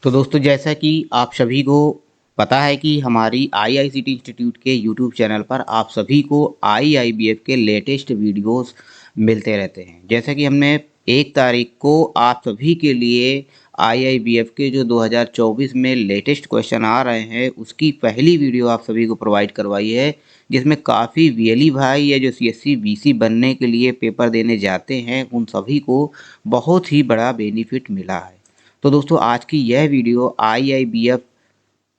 तो दोस्तों जैसा कि आप सभी को पता है कि हमारी आईआईसीटी इंस्टीट्यूट के यूट्यूब चैनल पर आप सभी को आईआईबीएफ के लेटेस्ट वीडियोस मिलते रहते हैं। जैसा कि हमने 1 तारीख को आप सभी के लिए आईआईबीएफ के जो 2024 में लेटेस्ट क्वेश्चन आ रहे हैं उसकी पहली वीडियो आप सभी को प्रोवाइड करवाई है, जिसमें काफ़ी वीएलई भाई या जो सीएससी बीसी बनने के लिए पेपर देने जाते हैं उन सभी को बहुत ही बड़ा बेनिफिट मिला है। तो दोस्तों आज की यह वीडियो आईआईबीएफ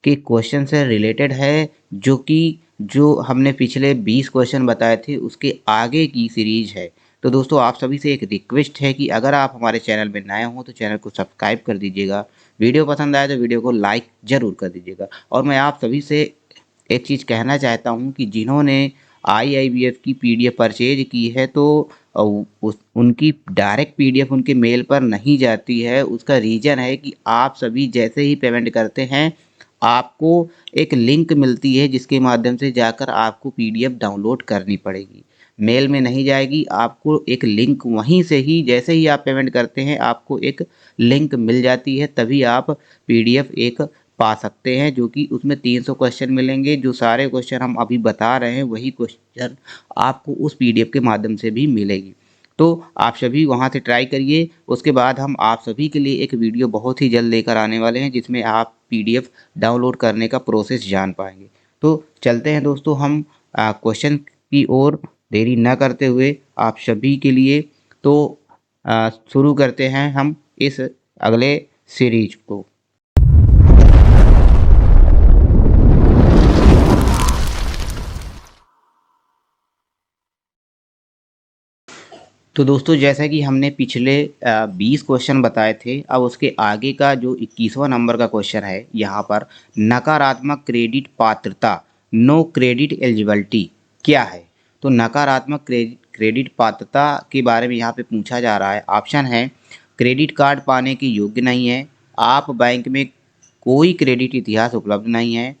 के क्वेश्चन से रिलेटेड है, जो हमने पिछले 20 क्वेश्चन बताए थे उसके आगे की सीरीज है। तो दोस्तों आप सभी से एक रिक्वेस्ट है कि अगर आप हमारे चैनल में नए हो तो चैनल को सब्सक्राइब कर दीजिएगा, वीडियो पसंद आए तो वीडियो को लाइक ज़रूर कर दीजिएगा। और मैं आप सभी से एक चीज़ कहना चाहता हूँ कि जिन्होंने आईआईबीएफ की पीडीएफ परचेज की है तो उनकी डायरेक्ट पीडीएफ उनके मेल पर नहीं जाती है। उसका रीज़न है कि आप सभी जैसे ही पेमेंट करते हैं आपको एक लिंक मिलती है जिसके माध्यम से जाकर आपको पीडीएफ डाउनलोड करनी पड़ेगी। मेल में नहीं जाएगी, आपको एक लिंक वहीं से ही जैसे ही आप पेमेंट करते हैं आपको एक लिंक मिल जाती है, तभी आप पीडीएफ एक पा सकते हैं, जो कि उसमें 300 क्वेश्चन मिलेंगे। जो सारे क्वेश्चन हम अभी बता रहे हैं वही क्वेश्चन आपको उस पीडीएफ के माध्यम से भी मिलेगी। तो आप सभी वहां से ट्राई करिए। उसके बाद हम आप सभी के लिए एक वीडियो बहुत ही जल्द लेकर आने वाले हैं जिसमें आप पीडीएफ डाउनलोड करने का प्रोसेस जान पाएंगे। तो चलते हैं दोस्तों हम क्वेश्चन की ओर, देरी न करते हुए आप सभी के लिए। तो शुरू करते हैं हम इस अगले सीरीज को। तो दोस्तों जैसा कि हमने पिछले 20 क्वेश्चन बताए थे, अब उसके आगे का जो 21वां नंबर का क्वेश्चन है यहाँ पर, नकारात्मक क्रेडिट पात्रता, नो क्रेडिट एलिजिबिलिटी क्या है। तो नकारात्मक क्रेडिट पात्रता के बारे में यहाँ पे पूछा जा रहा है। ऑप्शन है क्रेडिट कार्ड पाने के योग्य नहीं है, आप बैंक में कोई क्रेडिट इतिहास उपलब्ध नहीं है,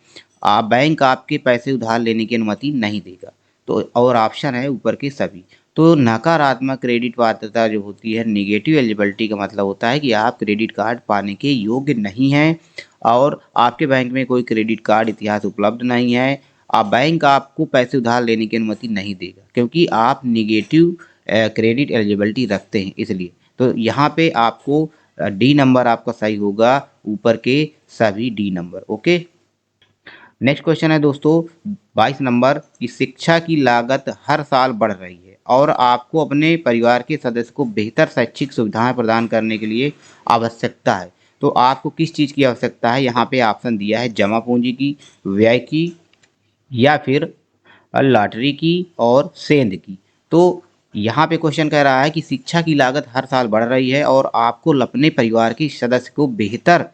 आप बैंक आपके पैसे उधार लेने की अनुमति नहीं देगा। तो और ऑप्शन है ऊपर के सभी। तो नकारात्मक क्रेडिट पात्रता जो होती है, निगेटिव एलिजिबिलिटी का मतलब होता है कि आप क्रेडिट कार्ड पाने के योग्य नहीं हैं और आपके बैंक में कोई क्रेडिट कार्ड इतिहास उपलब्ध नहीं है, आप बैंक आपको पैसे उधार लेने की अनुमति नहीं देगा क्योंकि आप निगेटिव क्रेडिट एलिजिबिलिटी रखते हैं इसलिए। तो यहाँ पे आपको डी नंबर आपका सही होगा, ऊपर के सभी D number. Okay, next question है दोस्तों 22 नंबर की शिक्षा की लागत हर साल बढ़ रही है और आपको अपने परिवार के सदस्य को बेहतर शैक्षिक सुविधाएं प्रदान करने के लिए आवश्यकता है। तो आपको किस चीज़ की आवश्यकता है, यहाँ पे ऑप्शन दिया है जमा पूंजी की, व्यय की, या फिर लॉटरी की और सेंध की। तो यहाँ पे क्वेश्चन कह रहा है कि शिक्षा की लागत हर साल बढ़ रही है और आपको अपने परिवार के सदस्य को बेहतर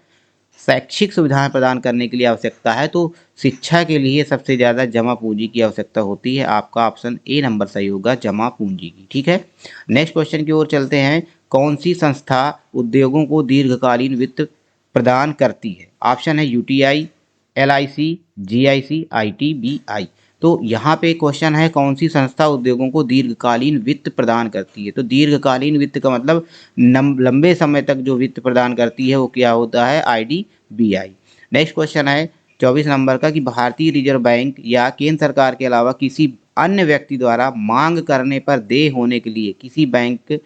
शैक्षिक सुविधाएं प्रदान करने के लिए आवश्यकता है। तो शिक्षा के लिए सबसे ज़्यादा जमा पूंजी की आवश्यकता होती है। आपका ऑप्शन ए नंबर सही होगा, जमा पूंजी की। ठीक है, नेक्स्ट क्वेश्चन की ओर चलते हैं। कौन सी संस्था उद्योगों को दीर्घकालीन वित्त प्रदान करती है। ऑप्शन है यूटीआई, एलआईसी, जीआईसी, आईटीबीआई। तो यहाँ पे क्वेश्चन है कौन सी संस्था उद्योगों को दीर्घकालीन वित्त प्रदान करती है। तो दीर्घकालीन वित्त का मतलब लंबे समय तक जो वित्त प्रदान करती है वो क्या होता है, आईडीबीआई। नेक्स्ट क्वेश्चन है 24 नंबर का कि भारतीय रिजर्व बैंक या केंद्र सरकार के अलावा किसी अन्य व्यक्ति द्वारा मांग करने पर देय होने के लिए किसी बैंक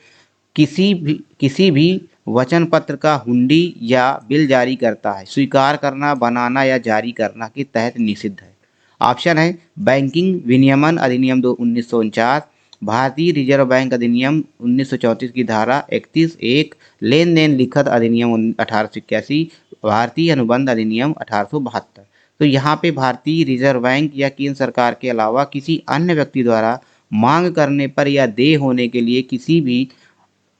किसी भी वचन पत्र का हुंडी या बिल जारी करता है, स्वीकार करना, बनाना या जारी करना के तहत निषिद्ध है। ऑप्शन है बैंकिंग विनियमन अधिनियम 1949, भारतीय रिजर्व बैंक अधिनियम 1934 की धारा 31(1), लेन देन लिखत अधिनियम 1881, भारतीय अनुबंध अधिनियम 1872। तो यहाँ पे भारतीय रिजर्व बैंक या केंद्र सरकार के अलावा किसी अन्य व्यक्ति द्वारा मांग करने पर या देय होने के लिए किसी भी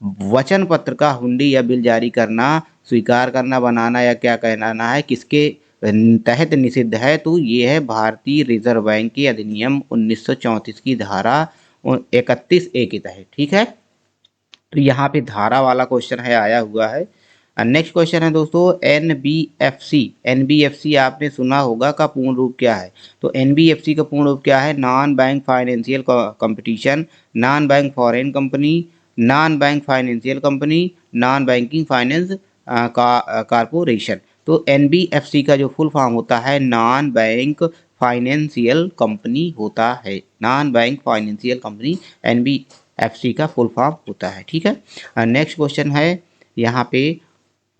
वचन पत्र का हुंडी या बिल जारी करना, स्वीकार करना, बनाना या क्या कहना है, किसके तहत निषिद्ध है। तो ये है भारतीय रिजर्व बैंक के अधिनियम 1934 की धारा 31(a) के तहत। ठीक है, तो यहाँ पे धारा वाला क्वेश्चन है आया हुआ है। नेक्स्ट क्वेश्चन है दोस्तों एनबीएफसी। एनबीएफसी आपने सुना होगा का पूर्ण रूप क्या है। तो एनबीएफसी का पूर्ण रूप क्या है, non bank financial competition, non bank foreign company, non bank financial company, non banking finance corporation. तो एनबीएफसी का जो फुल फॉर्म होता है नॉन बैंक फाइनेंशियल कंपनी होता है। Non bank financial company NBFC का फुल फॉर्म होता है। ठीक है, नेक्स्ट क्वेश्चन है यहाँ पे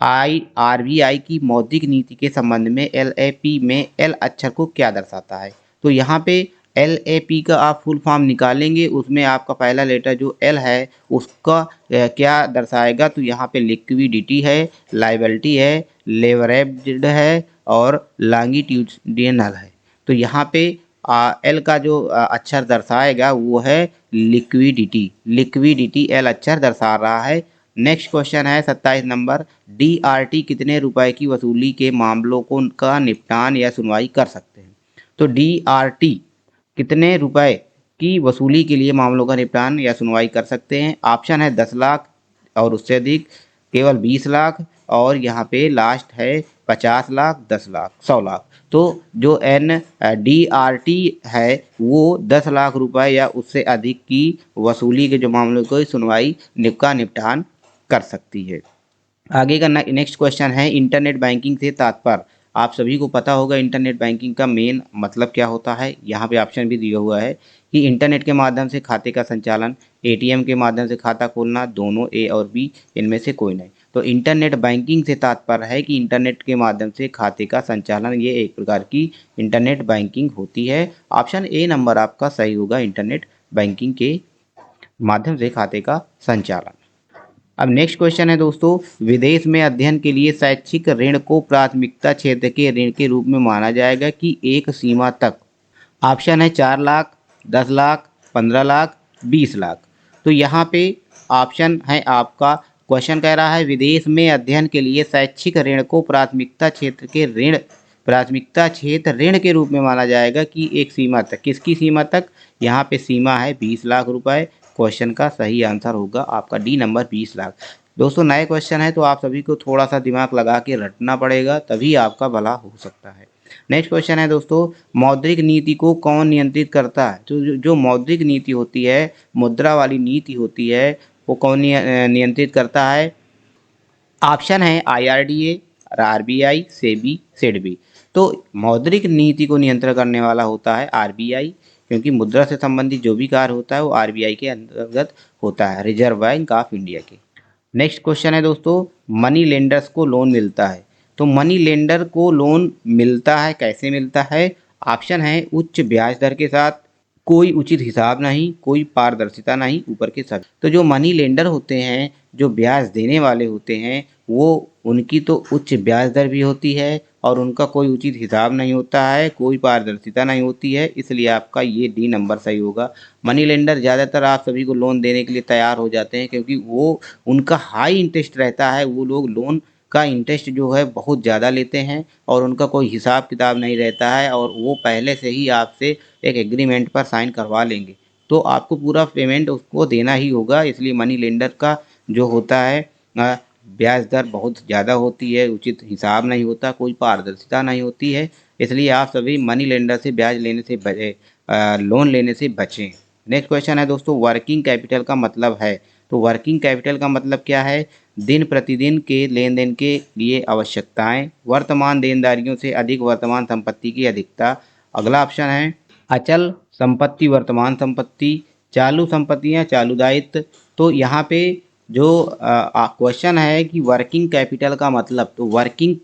आरबीआई की मौद्रिक नीति के संबंध में एलएपी में एल अक्षर को क्या दर्शाता है। तो यहाँ पे एलएपी का आप फुल फॉर्म निकालेंगे, उसमें आपका पहला लेटर जो एल है उसका क्या दर्शाएगा। तो यहाँ पे लिक्विडिटी है, लाइबिलिटी है, लेवरेज्ड है और लॉन्गिट्यूडिनल है। तो यहाँ पे एल का जो अक्षर दर्शाएगा वो है लिक्विडिटी। लिक्विडिटी एल अक्षर दर्शा रहा है। नेक्स्ट क्वेश्चन है 27 नंबर, डीआरटी कितने रुपए की वसूली के मामलों को का निपटान या सुनवाई कर सकते हैं। तो डीआरटी कितने रुपए की वसूली के लिए मामलों का निपटान या सुनवाई कर सकते हैं। ऑप्शन है 10 लाख और उससे अधिक, केवल 20 लाख और यहाँ पे लास्ट है 50 लाख, 10 लाख, 100 लाख। तो जो डीआरटी है वो 10 लाख रुपए या उससे अधिक की वसूली के जो मामलों को सुनवाई का निपटान कर सकती है। आगे का नेक्स्ट क्वेश्चन है इंटरनेट बैंकिंग से तात्पर्य। आप सभी को पता होगा इंटरनेट बैंकिंग का मेन मतलब क्या होता है। यहाँ पे ऑप्शन भी दिया हुआ है कि इंटरनेट के माध्यम से खाते का संचालन, एटीएम के माध्यम से खाता खोलना, दोनों ए और बी, इनमें से कोई नहीं। तो इंटरनेट बैंकिंग से तात्पर्य है कि इंटरनेट के माध्यम से खाते का संचालन, ये एक प्रकार की इंटरनेट बैंकिंग होती है। ऑप्शन ए नंबर आपका सही होगा, इंटरनेट बैंकिंग के माध्यम से खाते का संचालन। अब नेक्स्ट क्वेश्चन है दोस्तों, विदेश में अध्ययन के लिए शैक्षिक ऋण को प्राथमिकता क्षेत्र के ऋण के रूप में माना जाएगा कि एक सीमा तक। ऑप्शन है 4 लाख, 10 लाख, 15 लाख, 20 लाख। तो यहाँ पे ऑप्शन है आपका, क्वेश्चन कह रहा है विदेश में अध्ययन के लिए शैक्षिक ऋण को प्राथमिकता क्षेत्र ऋण के रूप में माना जाएगा कि एक सीमा तक। किसकी सीमा तक? यहाँ पे सीमा है 20 लाख रुपए। क्वेश्चन का सही आंसर होगा आपका डी नंबर 20 लाख। दोस्तों नए क्वेश्चन है तो आप सभी को थोड़ा सा दिमाग लगा के रटना पड़ेगा, तभी आपका भला हो सकता है। नेक्स्ट क्वेश्चन है दोस्तों, मौद्रिक नीति को कौन नियंत्रित करता है। तो जो मौद्रिक नीति होती है, मुद्रा वाली नीति होती है, वो कौन नियंत्रित करता है। ऑप्शन है आईआरडीए, आरबीआई, सेबी, सेडबी। तो मौद्रिक नीति को नियंत्रण करने वाला होता है आरबीआई, क्योंकि मुद्रा से संबंधित जो भी कार्य होता है वो आरबीआई के अंतर्गत होता है, रिजर्व बैंक ऑफ इंडिया के। नेक्स्ट क्वेश्चन है दोस्तों, मनी लेंडर्स को लोन मिलता है। तो मनी लेंडर को लोन मिलता है, कैसे मिलता है। ऑप्शन है उच्च ब्याज दर के साथ, कोई उचित हिसाब नहीं, कोई पारदर्शिता नहीं, ऊपर के सब। तो जो मनी लेंडर होते हैं, जो ब्याज देने वाले होते हैं, वो उनकी तो उच्च ब्याज दर भी होती है और उनका कोई उचित हिसाब नहीं होता है, कोई पारदर्शिता नहीं होती है, इसलिए आपका ये डी नंबर सही होगा। मनी लेंडर ज़्यादातर आप सभी को लोन देने के लिए तैयार हो जाते हैं, क्योंकि वो उनका हाई इंटरेस्ट रहता है। वो लोग लोन का इंटरेस्ट जो है बहुत ज़्यादा लेते हैं और उनका कोई हिसाब किताब नहीं रहता है, और वो पहले से ही आपसे एक एग्रीमेंट पर साइन करवा लेंगे, तो आपको पूरा पेमेंट उसको देना ही होगा। इसलिए मनी लेंडर का जो होता है ब्याज दर बहुत ज़्यादा होती है, उचित हिसाब नहीं होता, कोई पारदर्शिता नहीं होती है। इसलिए आप सभी मनी लेंडर से ब्याज लेने से लोन लेने से बचें। नेक्स्ट क्वेश्चन है दोस्तों, वर्किंग कैपिटल का मतलब है। तो वर्किंग कैपिटल का मतलब क्या है। दिन प्रतिदिन के लेन देन के लिए आवश्यकताएं, वर्तमान देनदारियों से अधिक वर्तमान संपत्ति की अधिकता। अगला ऑप्शन है अचल संपत्ति, वर्तमान संपत्ति, चालू संपत्तियां, चालू दायित्व। तो यहाँ पे जो क्वेश्चन है कि वर्किंग कैपिटल का मतलब, तो वर्किंग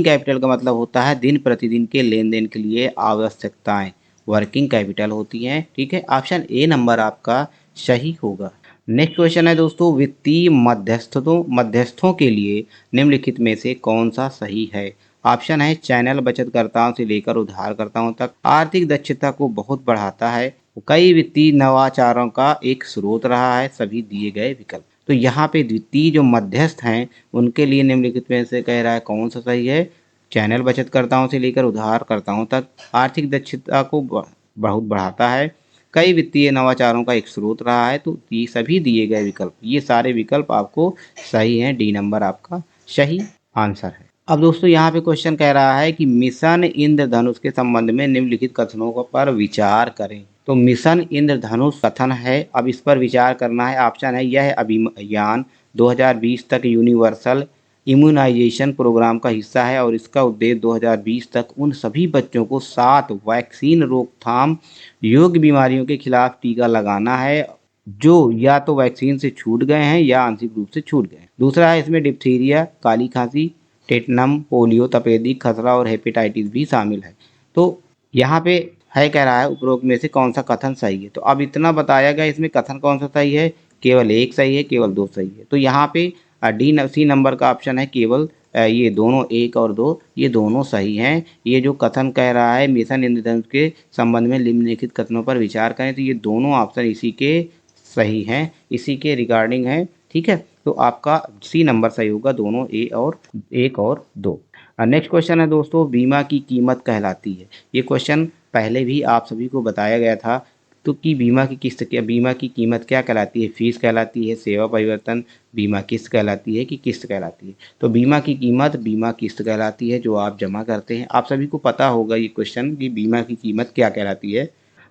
कैपिटल का मतलब होता है दिन प्रतिदिन के लेन देन के लिए आवश्यकताएं, वर्किंग कैपिटल होती हैं। ठीक है, ऑप्शन ए नंबर आपका सही होगा। नेक्स्ट क्वेश्चन है दोस्तों, वित्तीय मध्यस्थों के लिए निम्नलिखित में से कौन सा सही है। ऑप्शन है चैनल बचतकर्ताओं से लेकर उधारकर्ताओं तक, आर्थिक दक्षता को बहुत बढ़ाता है, कई वित्तीय नवाचारों का एक स्रोत रहा है, सभी दिए गए विकल्प। तो यहाँ पे वित्तीय जो मध्यस्थ हैं उनके लिए निम्नलिखित में से कह रहा है कौन सा सही है। चैनल बचतकर्ताओं से लेकर उधारकर्ताओं तक, आर्थिक दक्षता को बहुत बढ़ाता है, कई वित्तीय नवाचारों का एक स्रोत रहा है। तो ये सभी दिए गए विकल्प, ये सारे विकल्प आपको सही हैं, डी नंबर आपका सही आंसर है। अब दोस्तों यहाँ पे क्वेश्चन कह रहा है कि मिशन इंद्रधनुष के संबंध में निम्नलिखित कथनों पर विचार करें। तो मिशन इंद्रधनुष कथन है, अब इस पर विचार करना है। ऑप्शन है यह अभियान 2020 तक यूनिवर्सल इम्यूनाइजेशन प्रोग्राम का हिस्सा है और इसका उद्देश्य 2020 तक उन सभी बच्चों को 7 वैक्सीन रोकथाम योग्य बीमारियों के खिलाफ टीका लगाना है जो या तो वैक्सीन से छूट गए हैं या आंशिक रूप से छूट गए हैं। दूसरा है इसमें डिप्थीरिया, काली खांसी, टेटनम, पोलियो, तपेदिक, खसरा और हेपेटाइटिस भी शामिल है। तो यहाँ पे है कह रहा है उपरोक्त में से कौन सा कथन सही है। तो अब इतना बताया गया, इसमें कथन कौन सा सही है, केवल एक सही है, केवल दो सही है। तो यहाँ पे सी नंबर का ऑप्शन है केवल ये दोनों 1 और 2 ये दोनों सही हैं। ये जो कथन कह रहा है मिशन इंद्रधनुष के संबंध में निम्नलिखित कथनों पर विचार करें, तो ये दोनों ऑप्शन इसी के सही हैं, इसी के रिगार्डिंग है। ठीक है, तो आपका सी नंबर सही होगा, दोनों ए और 1 और 2। नेक्स्ट क्वेश्चन है दोस्तों, बीमा की कीमत कहलाती है। ये क्वेश्चन पहले भी आप सभी को बताया गया था। तो कि बीमा की किस्त क्या, बीमा की कीमत क्या कहलाती है, फीस कहलाती है, सेवा परिवर्तन, बीमा किस्त कहलाती है कि किस्त कहलाती है। तो बीमा की कीमत बीमा किस्त कहलाती है जो आप जमा करते हैं। आप सभी को पता होगा ये क्वेश्चन कि बीमा की कीमत क्या कहलाती है।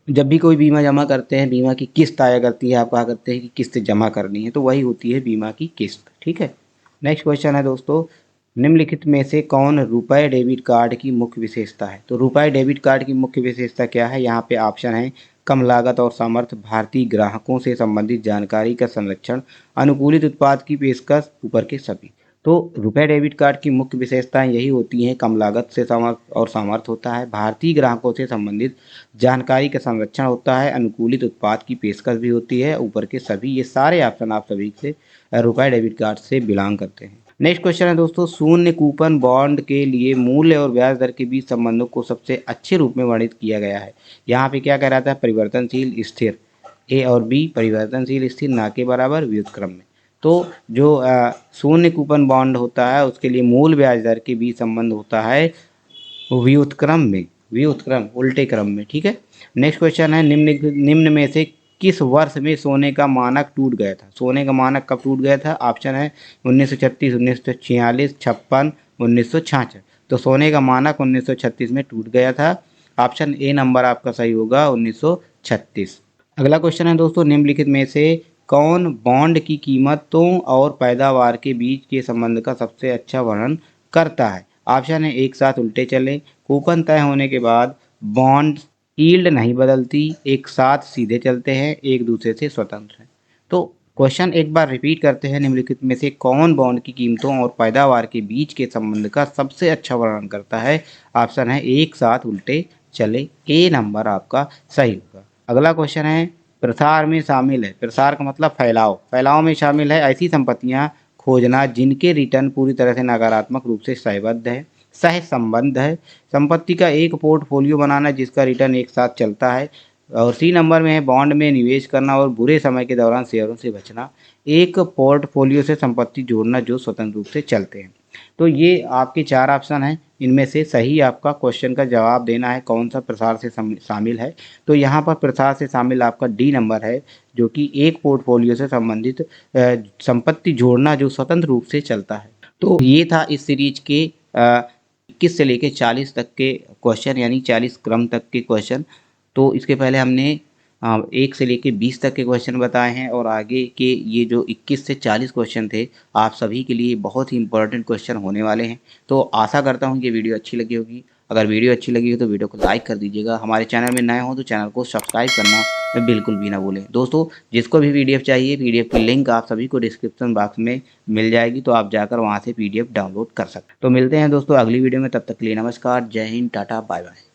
जब भी कोई बीमा जमा करते हैं, बीमा की किस्त आया करती है, आप कहा करते हैं कि किस्त जमा करनी है, तो वही होती है बीमा की किस्त। ठीक है, नेक्स्ट क्वेश्चन है दोस्तों, निम्नलिखित में से कौन रुपए डेबिट कार्ड की मुख्य विशेषता है। तो रुपए डेबिट कार्ड की मुख्य विशेषता क्या है, यहाँ पे ऑप्शन है कम लागत और सामर्थ्य, भारतीय ग्राहकों से संबंधित जानकारी का संरक्षण, अनुकूलित उत्पाद की पेशकश, ऊपर के सभी। तो रुपए डेबिट कार्ड की मुख्य विशेषताएं यही होती हैं, कम लागत से सामर्थ्य होता है, भारतीय ग्राहकों से संबंधित जानकारी का संरक्षण होता है, अनुकूलित उत्पाद की पेशकश भी होती है, ऊपर के सभी। ये सारे ऑप्शन आप सभी से रुपए डेबिट कार्ड से बिलोंग करते हैं। नेक्स्ट क्वेश्चन है दोस्तों, शून्य कूपन बॉन्ड के लिए मूल्य और ब्याज दर के बीच संबंधों को सबसे अच्छे रूप में वर्णित किया गया है। यहाँ पे क्या कह रहा था, परिवर्तनशील स्थिर, ए और बी परिवर्तनशील स्थिर ना के बराबर व्युत्क्रम में। तो जो शून्य कूपन बॉन्ड होता है उसके लिए मूल ब्याज दर के बीच संबंध होता है व्युत्क्रम में, व्युत्क्रम उल्टे क्रम में। ठीक है, नेक्स्ट क्वेश्चन है, निम्न में से किस वर्ष में सोने का मानक टूट गया था। सोने का मानक कब टूट गया था, ऑप्शन है 1936, 1946, 56, 1966। तो सोने का मानक 1936 में टूट गया था। ऑप्शन ए नंबर आपका सही होगा, 1936। अगला क्वेश्चन है दोस्तों, निम्नलिखित में से कौन बॉन्ड की कीमतों और पैदावार के बीच के संबंध का सबसे अच्छा वर्णन करता है। ऑप्शन है एक साथ उल्टे चले, कूपन तय होने के बाद बॉन्ड यील्ड नहीं बदलती, एक साथ सीधे चलते हैं, एक दूसरे से स्वतंत्र है। तो क्वेश्चन एक बार रिपीट करते हैं, निम्नलिखित में से कौन बॉन्ड की कीमतों और पैदावार के बीच के संबंध का सबसे अच्छा वर्णन करता है। ऑप्शन है एक साथ उल्टे चले, ए नंबर आपका सही होगा। अगला क्वेश्चन है, प्रसार में शामिल है, प्रसार का मतलब फैलाव, फैलाव में शामिल है ऐसी संपत्तियां खोजना जिनके रिटर्न पूरी तरह से नकारात्मक रूप से सहबद्ध है, सह संबंध है, संपत्ति का एक पोर्टफोलियो बनाना जिसका रिटर्न एक साथ चलता है। और सी नंबर में है बॉन्ड में निवेश करना और बुरे समय के दौरान शेयरों से बचना, एक पोर्टफोलियो से संपत्ति जोड़ना जो स्वतंत्र रूप से चलते हैं। तो ये आपके 4 ऑप्शन हैं, इनमें से सही आपका क्वेश्चन का जवाब देना है कौन सा प्रसार से शामिल है। तो यहाँ पर प्रसार से शामिल आपका डी नंबर है, जो कि एक पोर्टफोलियो से संबंधित संपत्ति जोड़ना जो स्वतंत्र रूप से चलता है। तो ये था इस सीरीज के 21 से लेके 40 तक के क्वेश्चन, यानी 40 क्रम तक के क्वेश्चन। तो इसके पहले हमने 1 से लेके 20 तक के क्वेश्चन बताए हैं और आगे के ये जो 21 से 40 क्वेश्चन थे आप सभी के लिए बहुत ही इंपॉर्टेंट क्वेश्चन होने वाले हैं। तो आशा करता हूँ कि वीडियो अच्छी लगी होगी। अगर वीडियो अच्छी लगी हो तो वीडियो को लाइक कर दीजिएगा, हमारे चैनल में नए हो तो चैनल को सब्सक्राइब करना बिल्कुल भी ना भूलें। दोस्तों जिसको भी पीडीएफ चाहिए, पीडीएफ की लिंक आप सभी को डिस्क्रिप्शन बॉक्स में मिल जाएगी, तो आप जाकर वहाँ से पीडीएफ डाउनलोड कर सकते हैं। तो मिलते हैं दोस्तों अगली वीडियो में, तब तक के लिए नमस्कार, जय हिंद, टाटा, बाय बाय।